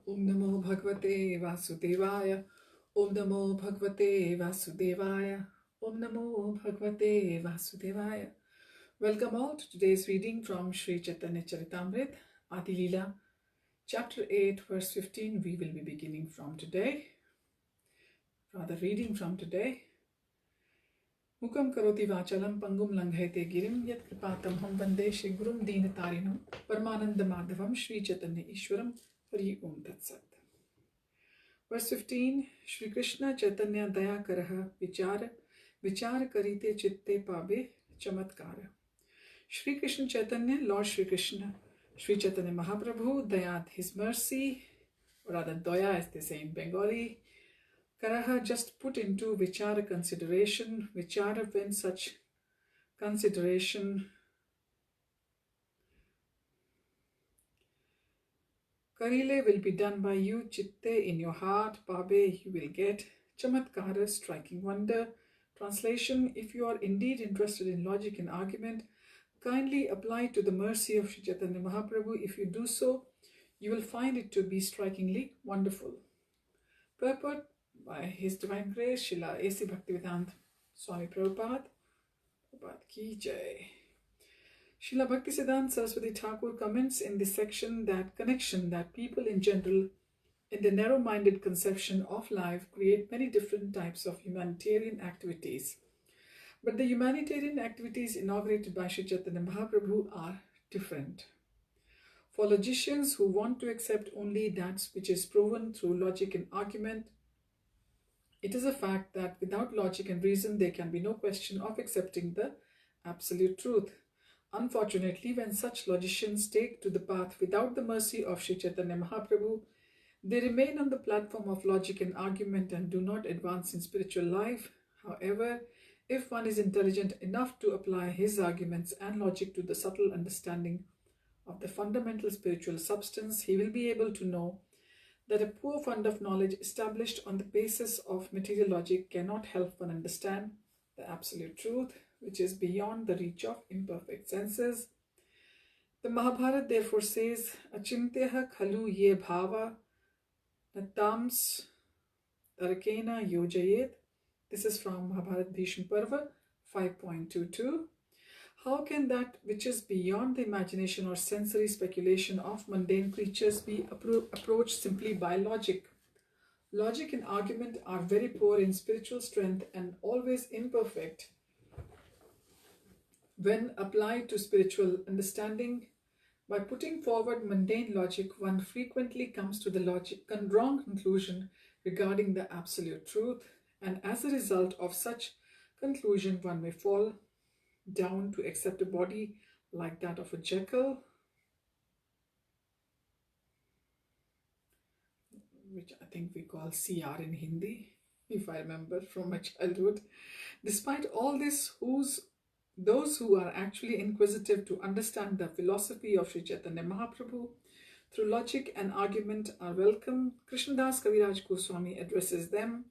Om Namo Bhagavate Vasudevaya. Om Namo Bhagavate Vasudevaya. Om Namo Bhagavate Vasudevaya. Welcome all to today's reading from Sri Chaitanya Charitamrita, Adi Lila, chapter 8, verse 15. We will be beginning from today, reading from today. Mukam karoti vachalam pangum langhayate girim yat kripatam ham vande Shri Gurum Deenatarinam Paramananda Madhavam Shri Chaitanya Ishwaram Hari Om Tat Sat. Verse 15, Shri Krishna Chaitanya Daya Karaha Vichar Karite Chitte Pabe Chamatkara. Shri Krishna Chaitanya, Lord Shri Krishna, Shri Chaitanya Mahaprabhu, Dayat, his mercy, or rather Daya as they say in Bengali, Karaha just put into Vichara consideration, Vichara when such consideration Karile will be done by you, Chitte in your heart, Pabe you will get, Chamatkara striking wonder. Translation, if you are indeed interested in logic and argument, kindly apply to the mercy of Sri Chaitanya Mahaprabhu. If you do so, you will find it to be strikingly wonderful. Purport by His Divine Grace, Srila A.C. Bhaktivedanta Swami Prabhupada, Prabhupada Ki Jai. Srila Bhaktisiddhanta Saraswati Thakur comments in this section that connection that people in general, in the narrow-minded conception of life, create many different types of humanitarian activities. But the humanitarian activities inaugurated by Sri Chaitanya Mahaprabhu are different. For logicians who want to accept only that which is proven through logic and argument, it is a fact that without logic and reason there can be no question of accepting the absolute truth. Unfortunately, when such logicians take to the path without the mercy of Sri Chaitanya Mahaprabhu, they remain on the platform of logic and argument and do not advance in spiritual life. However, if one is intelligent enough to apply his arguments and logic to the subtle understanding of the fundamental spiritual substance, he will be able to know that a poor fund of knowledge established on the basis of material logic cannot help one understand the absolute truth, which is beyond the reach of imperfect senses. The Mahabharata therefore says, Achintyaha khalu ye bhava natams tarakena yojayet. This is from Mahabharata Bhishma Parva 5.22. How can that which is beyond the imagination or sensory speculation of mundane creatures be approached simply by logic? Logic and argument are very poor in spiritual strength and always imperfect when applied to spiritual understanding. By putting forward mundane logic, one frequently comes to the wrong conclusion regarding the absolute truth, and as a result of such conclusion, one may fall down to accept a body like that of a jackal, which I think we call CR in Hindi, if I remember from my childhood. Despite all this, those who are actually inquisitive to understand the philosophy of Sri Chaitanya Mahaprabhu through logic and argument are welcome. Krishnadas Kaviraj Goswami addresses them.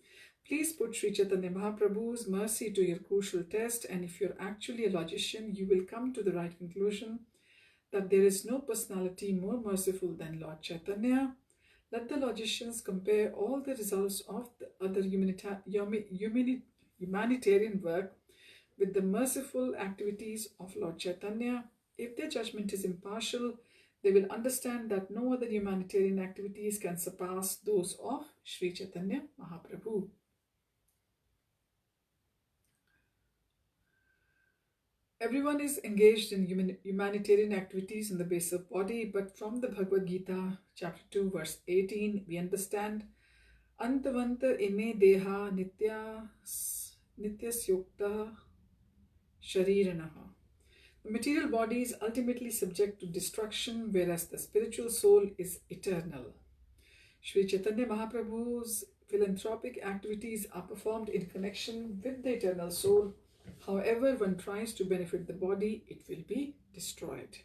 Please put Sri Chaitanya Mahaprabhu's mercy to your crucial test, and if you're actually a logician, you will come to the right conclusion that there is no personality more merciful than Lord Chaitanya. Let the logicians compare all the results of the other humanitarian work with the merciful activities of Lord Chaitanya. If their judgment is impartial, they will understand that no other humanitarian activities can surpass those of Sri Chaitanya Mahaprabhu. Everyone is engaged in humanitarian activities on the basis of body, but from the Bhagavad Gita, chapter 2, verse 18, we understand Antavanta ime deha nityasyukta shariranaha. The material body is ultimately subject to destruction, whereas the spiritual soul is eternal. Sri Chaitanya Mahaprabhu's philanthropic activities are performed in connection with the eternal soul. However, one tries to benefit the body, it will be destroyed.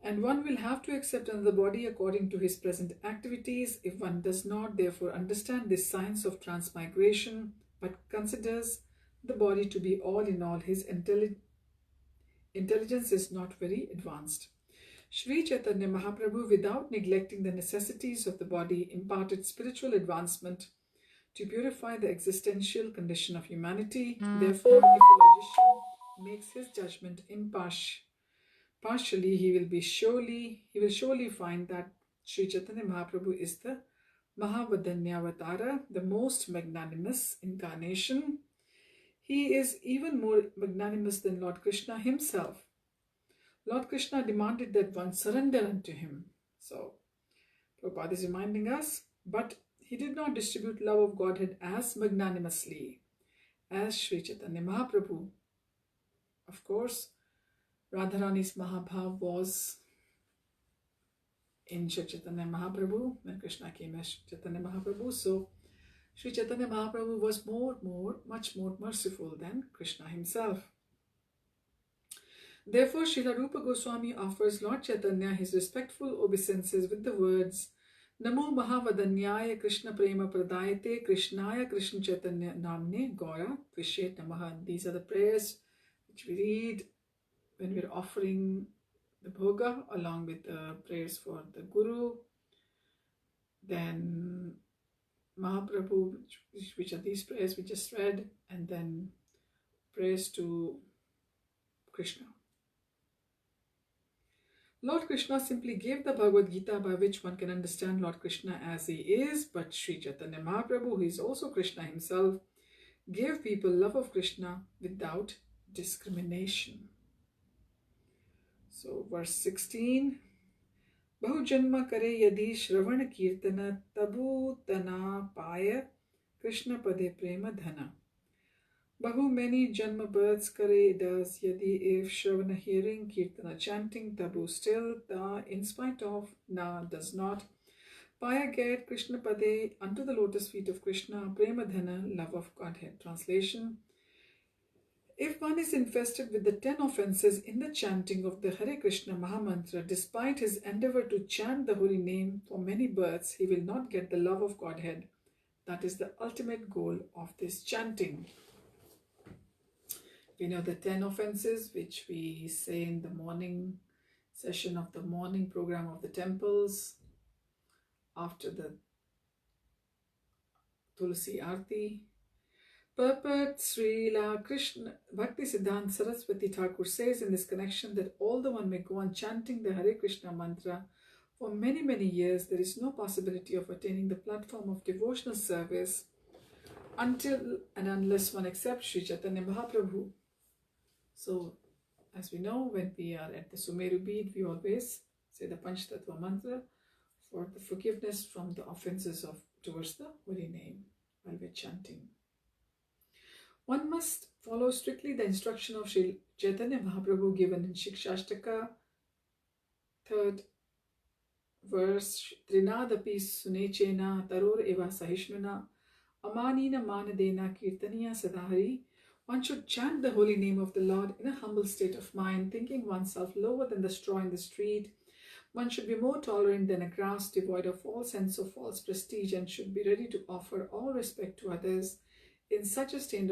And one will have to accept another body according to his present activities. If one does not therefore understand this science of transmigration, but considers the body to be all in all, his intelligence is not very advanced. Sri Chaitanya Mahaprabhu, without neglecting the necessities of the body, imparted spiritual advancement to purify the existential condition of humanity. Therefore, if a logician makes his judgment partially, he will surely find that Sri Chaitanya Mahaprabhu is the Mahavadanyavatar, the most magnanimous incarnation. He is even more magnanimous than Lord Krishna himself. Lord Krishna demanded that one surrender unto him. So, Prabhupada is reminding us, but he did not distribute love of Godhead as magnanimously as Sri Chaitanya Mahaprabhu. Of course, Radharani's Mahabhav was in Sri Chaitanya Mahaprabhu when Krishna came as Chaitanya Mahaprabhu. So, Sri Chaitanya Mahaprabhu was much more merciful than Krishna himself. Therefore, Srila Rupa Goswami offers Lord Chaitanya his respectful obeisances with the words, Namo Mahavadanyaya Krishna Prema Pradayate Krishnaya Krishna Chaitanya Namne Gaura Krishet Namaha. These are the prayers which we read when we're offering the bhoga along with the prayers for the Guru. Then Mahaprabhu, which are these prayers we just read, and then prayers to Krishna. Lord Krishna simply gave the Bhagavad Gita by which one can understand Lord Krishna as he is, but Sri Chaitanya Mahaprabhu, who is also Krishna himself, gave people love of Krishna without discrimination. So verse 16, Bahu janma kare yadi shravan kirtana tabu tana paya Krishna pade prema dhana. Bahu many janma births kare does yadi if shravana hearing kirtana chanting tabu still ta in spite of na does not paya get Krishna pade unto the lotus feet of Krishna prema dhana love of Godhead. Translation: if one is infested with the 10 offenses in the chanting of the Hare Krishna Mahamantra, despite his endeavor to chant the holy name for many births, he will not get the love of Godhead. That is the ultimate goal of this chanting. We know the 10 offenses which we say in the morning session of the morning program of the temples after the Tulsi Aarti. Purport Srila Krishna Bhakti Siddhanta Saraswati Thakur says in this connection that although one may go on chanting the Hare Krishna mantra for many, many years, there is no possibility of attaining the platform of devotional service until and unless one accepts Sri Chaitanya Mahaprabhu. So, as we know, when we are at the Sumeru bead, we always say the Panchtattva mantra for the forgiveness from the offenses towards the holy name while we're chanting. One must follow strictly the instruction of Sri Chaitanya Mahaprabhu given in Shikshashtaka, 3rd verse, Trinadapi sunechena taror eva sahishnuna amanina manadena kirtaniya sadahari. One should chant the holy name of the Lord in a humble state of mind, thinking oneself lower than the straw in the street. One should be more tolerant than a grass, devoid of all sense of false prestige, and should be ready to offer all respect to others. In such a state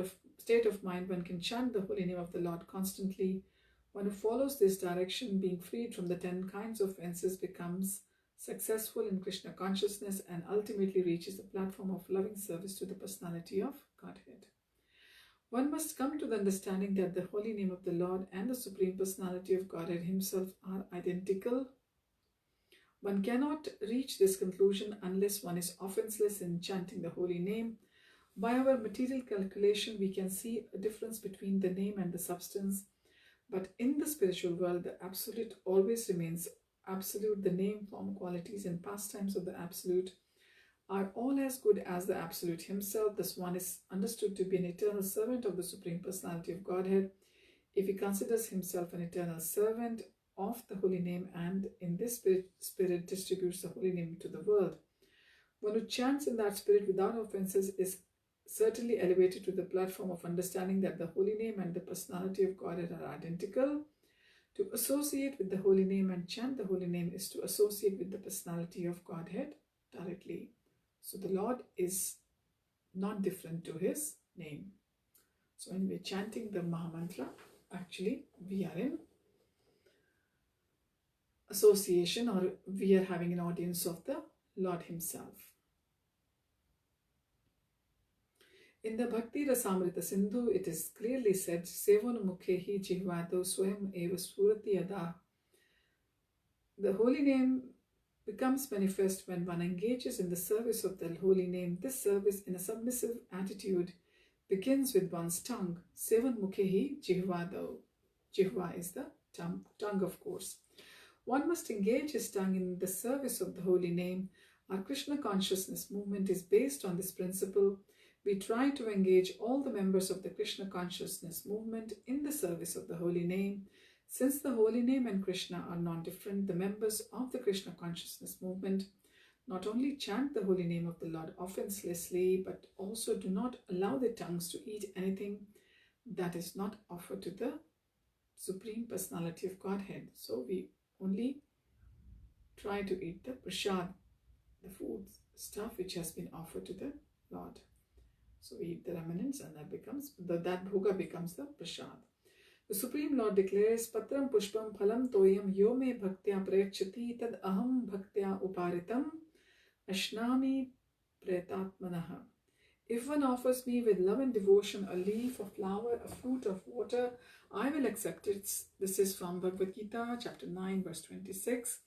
of mind, one can chant the holy name of the Lord constantly. One who follows this direction, being freed from the 10 kinds of offenses, becomes successful in Krishna consciousness and ultimately reaches the platform of loving service to the personality of Godhead. One must come to the understanding that the holy name of the Lord and the Supreme Personality of Godhead himself are identical. One cannot reach this conclusion unless one is offenseless in chanting the holy name. By our material calculation, we can see a difference between the name and the substance. But in the spiritual world, the Absolute always remains Absolute. The name, form, qualities, and pastimes of the Absolute are all as good as the Absolute himself. Thus, one is understood to be an eternal servant of the Supreme Personality of Godhead if he considers himself an eternal servant of the holy name and in this spirit distributes the holy name to the world. One who chants in that spirit without offenses is certainly elevated to the platform of understanding that the holy name and the personality of Godhead are identical. To associate with the holy name and chant the holy name is to associate with the personality of Godhead directly. So the Lord is not different to his name. So when we're chanting the Mahamantra, actually we are in association, or we are having an audience of the Lord Himself. In the Bhakti Rasamrita Sindhu, it is clearly said, Sevon Mukhehi Jihvado Swayam Eva Surati Yada. The holy name becomes manifest when one engages in the service of the holy name. This service, in a submissive attitude, begins with one's tongue. Sevan Mukhehi Jihvado. Jihva is the tongue, of course. One must engage his tongue in the service of the holy name. Our Krishna consciousness movement is based on this principle. We try to engage all the members of the Krishna consciousness movement in the service of the holy name. Since the holy name and Krishna are non-different, the members of the Krishna consciousness movement not only chant the holy name of the Lord offenselessly, but also do not allow their tongues to eat anything that is not offered to the Supreme Personality of Godhead. So we only try to eat the prasad, the food stuff which has been offered to the Lord. So we eat the remnants, and that bhoga becomes the prasad. The Supreme Lord declares, Patram pushpam phalam toyam yo me bhaktya prayachati tad aham bhaktya uparitam ashnami pretatmanaha. If one offers me with love and devotion a leaf, a flower, a fruit of water, I will accept it. This is from Bhagavad Gita, chapter 9, verse 26.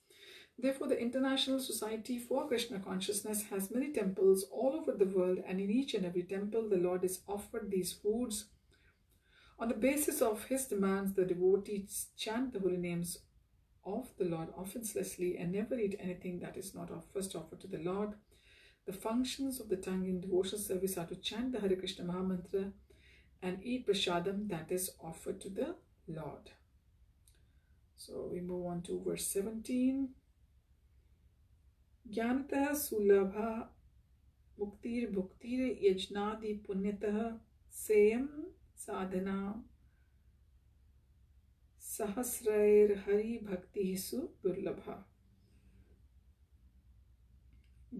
Therefore, the International Society for Krishna Consciousness has many temples all over the world, and in each and every temple, the Lord is offered these foods. On the basis of his demands, the devotees chant the holy names of the Lord offenselessly and never eat anything that is not first offered to the Lord. The functions of the tongue in devotional service are to chant the Hare Krishna Mahamantra and eat prasadam that is offered to the Lord. So we move on to verse 17. Jnanatah sulabha muktir bhuktir yajnadi punyatah seyam sadhana sahasrair hari bhakti su durlabha.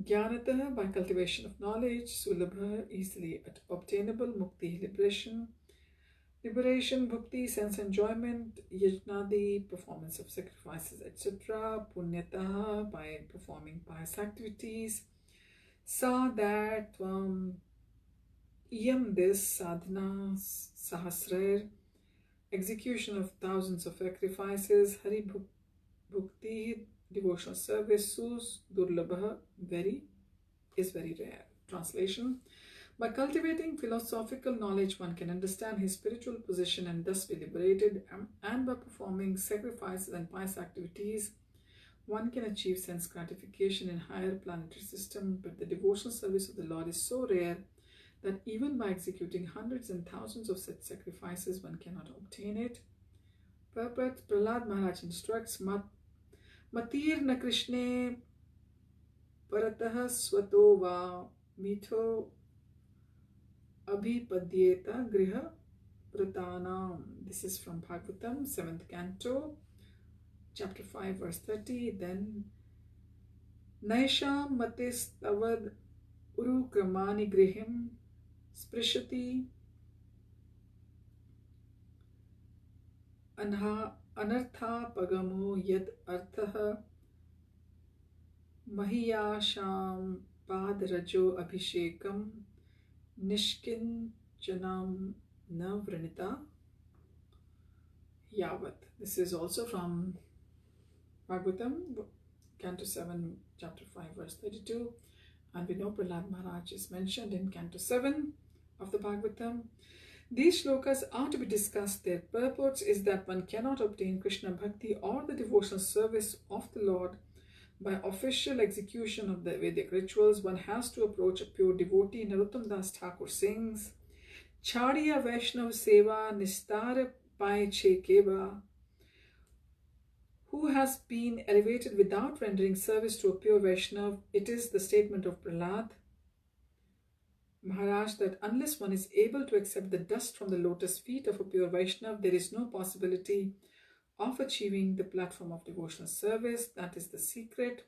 Jnanatah, by cultivation of knowledge, sulabha, easily obtainable, mukti, liberation, bhakti, sense enjoyment, yajnadi, performance of sacrifices, etc., punyatah, by performing pious activities, sa, that, iyam, this, sadhana, sahasrair, execution of thousands of sacrifices, hari bhakti, devotional service, sus, durlabha, is very rare. Translation: by cultivating philosophical knowledge, one can understand his spiritual position and thus be liberated, and by performing sacrifices and pious activities, one can achieve sense gratification in higher planetary system. But the devotional service of the Lord is so rare that even by executing hundreds and thousands of such sacrifices, one cannot obtain it. Purport: Prahlad Maharaj instructs, Matir na Krishne paratah swato va mitho abhipadyeta griha pratanam. This is from Bhagavatam, 7th canto, chapter 5, verse 30. Then Naisha matis tavad uru kramani grihim sprishati anartha pagamo yad artha mahiyasham padrajo abhishekam nishkinchanam navranita yavat. This is also from Bhagavatam, Canto 7, chapter 5, verse 32. And we know Prahlad Maharaj is mentioned in Canto 7 of the Bhagavatam. These shlokas are to be discussed. Their purport is that one cannot obtain Krishna Bhakti or the devotional service of the Lord by official execution of the Vedic rituals. One has to approach a pure devotee. Narottam Das Thakur sings, Chadiya Vaishnav Seva Nistar Pai Che Keva, who has been elevated without rendering service to a pure Vaishnav. It is the statement of Prahlad Maharaj that unless one is able to accept the dust from the lotus feet of a pure Vaishnav, there is no possibility of achieving the platform of devotional service. That is the secret.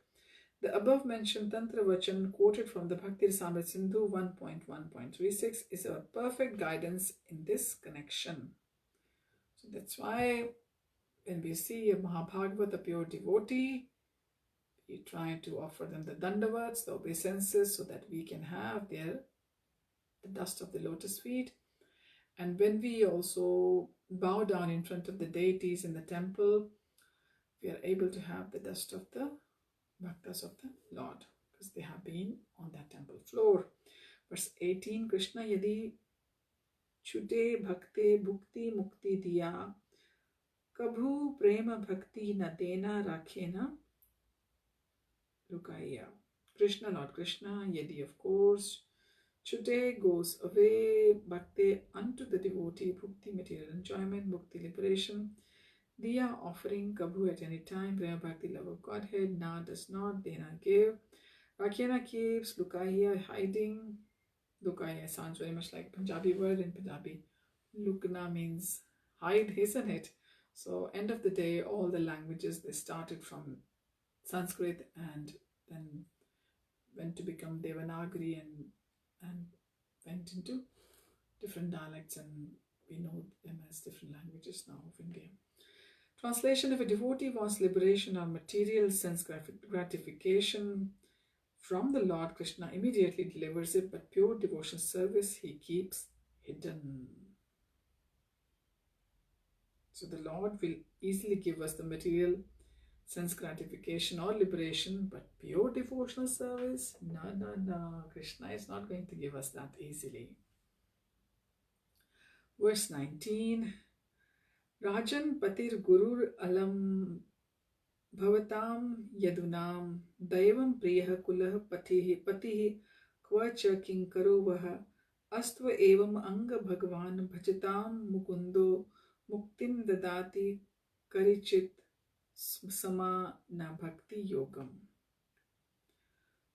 The above mentioned Tantra Vachan quoted from the Bhakti Rasamrita Sindhu 1.1.36 is a perfect guidance in this connection. So that's why When we see a Mahabhagavat, a pure devotee, we try to offer them the dandavats, the obeisances, so that we can have the dust of the lotus feet. And when we also bow down in front of the deities in the temple, we are able to have the dust of the bhaktas of the Lord, because they have been on that temple floor. Verse 18, Krishna yadi chute bhakte bhukti mukti diya kabhu prema bhakti na dena rakhena lukaiya. Krishna, Lord Krishna, yadi of course, chute goes away, bhakti unto the devotee, bhukti material enjoyment, bhukti liberation, diya offering, kabhu at any time, prema bhakti love of Godhead, na does not, dena give, rakhena keeps, lukaiya hiding. Lukaiya sounds very much like a Punjabi word. In Punjabi, lukna means hide, isn't it? So end of the day, all the languages, they started from Sanskrit and then went to become Devanagari and went into different dialects, and we know them as different languages now of India. Translation: if a devotee wants liberation or material sense gratification from the Lord, Krishna immediately delivers it, but pure devotional service he keeps hidden. So the Lord will easily give us the material sense gratification or liberation, but pure devotional service, no, Krishna is not going to give us that easily. Verse 19, Rajan Patir Gurur Alam Bhavatam Yadunam Daivam Priya Kulah Patihi Kvacha Kinkaro Vaha Astva Evam Anga Bhagavan Bhajatam Mukundo Muktim Dadati Karichit Sama Na Bhakti Yogam.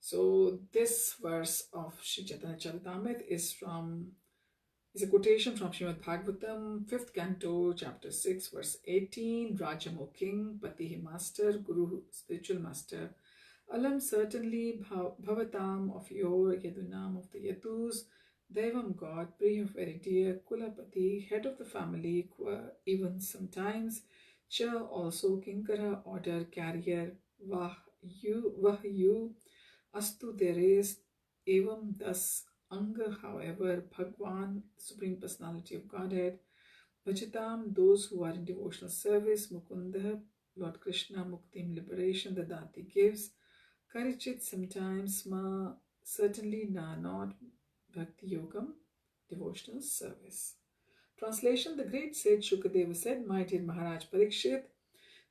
So this verse of Sri Chaitanya Charitamrita is a quotation from Srimad Bhagavatam, 5th canto, chapter 6, verse 18. Rajam, O king, Patihi master, Guru, spiritual master, Alam, certainly, Bhavatam, of your, Yadunam, of the Yadus, Devam, God, Priya, very dear, Kulapati, head of the family, even sometimes, Cha, also, Kinkara, order, carrier, Vah, you, Astu, there is, Evam, thus, Anga, however, Bhagwan, Supreme Personality of Godhead, Vachitam, those who are in devotional service, Mukunda, Lord Krishna, Muktim, liberation, the Dati gives, Karichit, sometimes, Ma, certainly, Na, not, Bhakti Yogam, devotional service. Translation: the great sage Shukadeva said, my dear Maharaj Parikshit,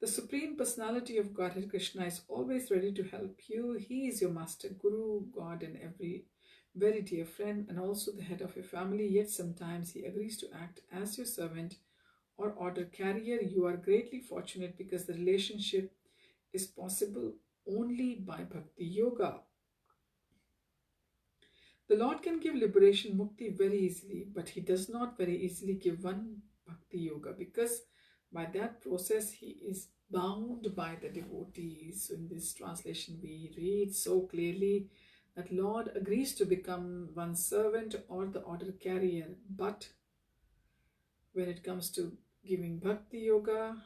the Supreme Personality of Godhead Krishna is always ready to help you. He is your master, Guru, God, and every very dear friend, and also the head of your family, yet sometimes he agrees to act as your servant or order carrier. You are greatly fortunate because the relationship is possible only by Bhakti Yoga. The Lord can give liberation, mukti, very easily, but he does not very easily give one Bhakti Yoga, because by that process he is bound by the devotees. So in this translation we read so clearly that Lord agrees to become one's servant or the order carrier, but when it comes to giving Bhakti Yoga,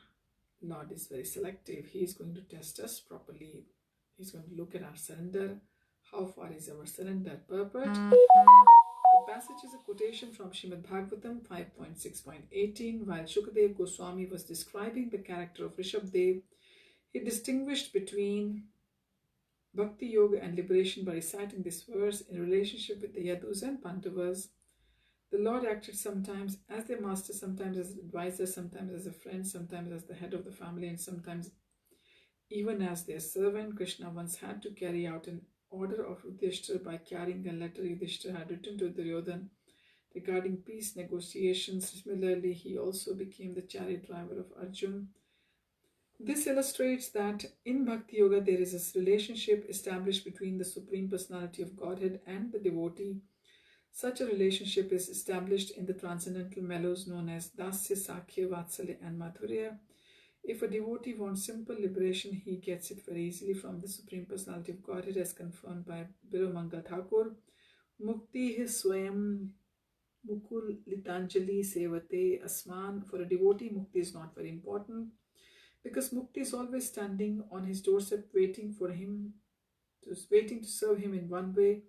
Lord is very selective. He is going to test us properly. He's going to look at our surrender. How far is our surrender? Purport. The passage is a quotation from Srimad Bhagavatam 5.6.18. While Shukadev Goswami was describing the character of Rishabdev, he distinguished between Bhakti Yoga and liberation by reciting this verse in relationship with the Yadus and Pandavas. The Lord acted sometimes as their master, sometimes as an advisor, sometimes as a friend, sometimes as the head of the family, and sometimes even as their servant. Krishna once had to carry out an order of Yudhishthira by carrying a letter Yudhishthira had written to Duryodhana regarding peace negotiations. Similarly, he also became the chariot driver of Arjun. This illustrates that in Bhakti Yoga there is a relationship established between the Supreme Personality of Godhead and the devotee. Such a relationship is established in the transcendental mellows known as Dasya, Sakhya, Vatsalya and Madhurya. If a devotee wants simple liberation, he gets it very easily from the Supreme Personality of Godhead, as confirmed by Biromangal Thakur. Mukti swayam mukul litanjali sevate asman. For a devotee, mukti is not very important. because Mukti is always standing on his doorstep waiting to serve him in one way.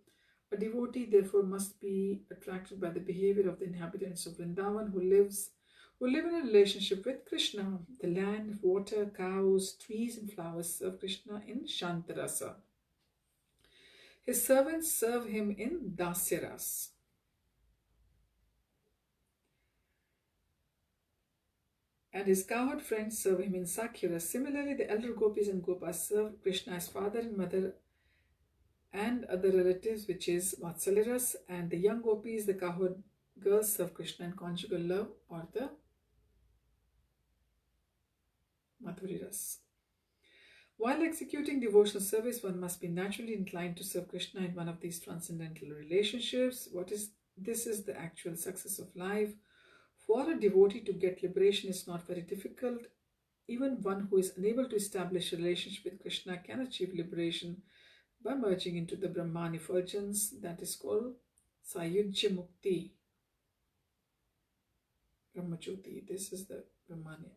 A devotee therefore must be attracted by the behavior of the inhabitants of Vrindavan who live in a relationship with Krishna. The land, water, cows, trees, and flowers serve Krishna in Shantarasa. His servants serve him in Dasyaras. And his cowherd friends serve him in Sakyaras. Similarly, the elder gopis and gopas serve Krishna as father and mother and other relatives, which is Vatsalaras, and the young gopis, the cowherd girls, serve Krishna in conjugal love or the Madhuriras. While executing devotional service, one must be naturally inclined to serve Krishna in one of these transcendental relationships. This is the actual success of life. For a devotee to get liberation is not very difficult. Even one who is unable to establish a relationship with Krishna can achieve liberation by merging into the Brahman effulgence, that is called Sayujya Mukti. Brahmajyoti, this is the Brahmani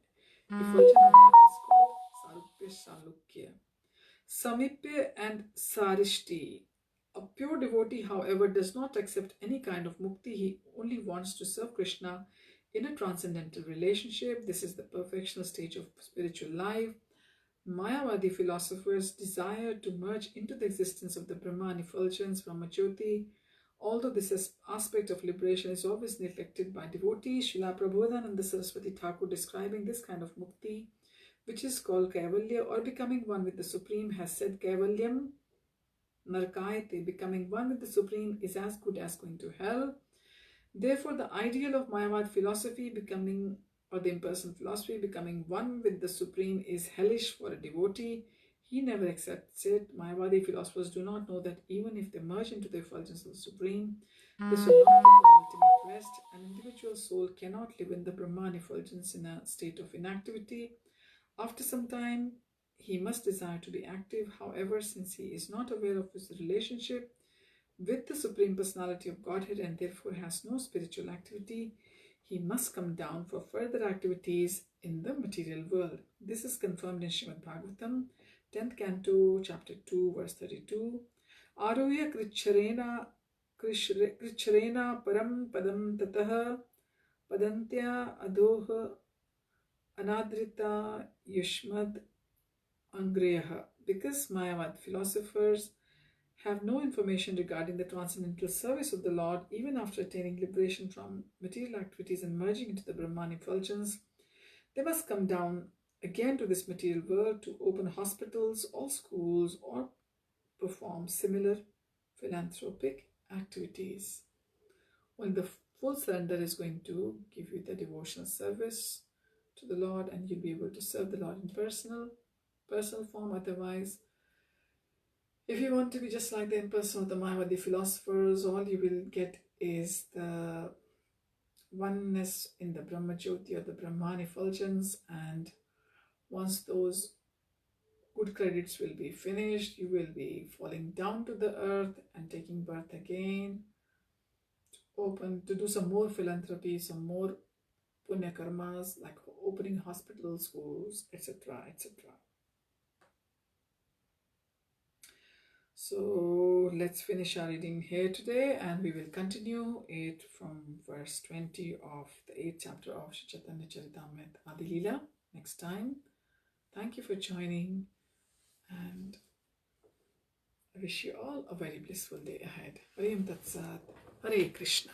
effulgence, and that is called Sarupya Salukya. Samipya and Sarishti. A pure devotee, however, does not accept any kind of mukti. He only wants to serve Krishna in a transcendental relationship. This is the perfectional stage of spiritual life. Mayavadi philosophers desire to merge into the existence of the Brahman effulgence, Brahmajyoti. Although this aspect of liberation is always neglected by devotees, Srila Prabodhananda Saraswati Thakur, describing this kind of mukti, which is called Kaivalya or becoming one with the Supreme, has said, Kaivalyam Narkayate, becoming one with the Supreme is as good as going to hell. Therefore, the ideal of Mayavad philosophy, the impersonal philosophy, becoming one with the Supreme, is hellish for a devotee. He never accepts it. Mayavadi philosophers do not know that even if they merge into the effulgence of the Supreme, this will not give them ultimate rest. An individual soul cannot live in the Brahman effulgence in a state of inactivity. After some time, he must desire to be active. However, since he is not aware of his relationship with the Supreme Personality of Godhead and therefore has no spiritual activity, he must come down for further activities in the material world. This is confirmed in Srimad Bhagavatam, 10th Canto, Chapter 2, verse 32. Aruya kricharena param padam tataha padantya adoha anadrita yushmad angreyaha. Because Mayavad philosophers have no information regarding the transcendental service of the Lord, even after attaining liberation from material activities and merging into the Brahman effulgence, they must come down again to this material world to open hospitals or schools or perform similar philanthropic activities. When the full surrender is going to give you the devotional service to the Lord, and you'll be able to serve the Lord in personal form. Otherwise, if you want to be just like the impersonal of the Mayavadi philosophers, all you will get is the oneness in the Brahmajyoti or the Brahman effulgence, and once those good credits will be finished, you will be falling down to the earth and taking birth again, to do some more philanthropy, some more punya karmas, like opening hospitals, schools, etc., etc. So let's finish our reading here today, and we will continue it from verse 20 of the 8th chapter of Shri Chaitanya Charitamrita Adi Lila next time. Thank you for joining, and I wish you all a very blissful day ahead. Hare Tat Sat, Hare Krishna.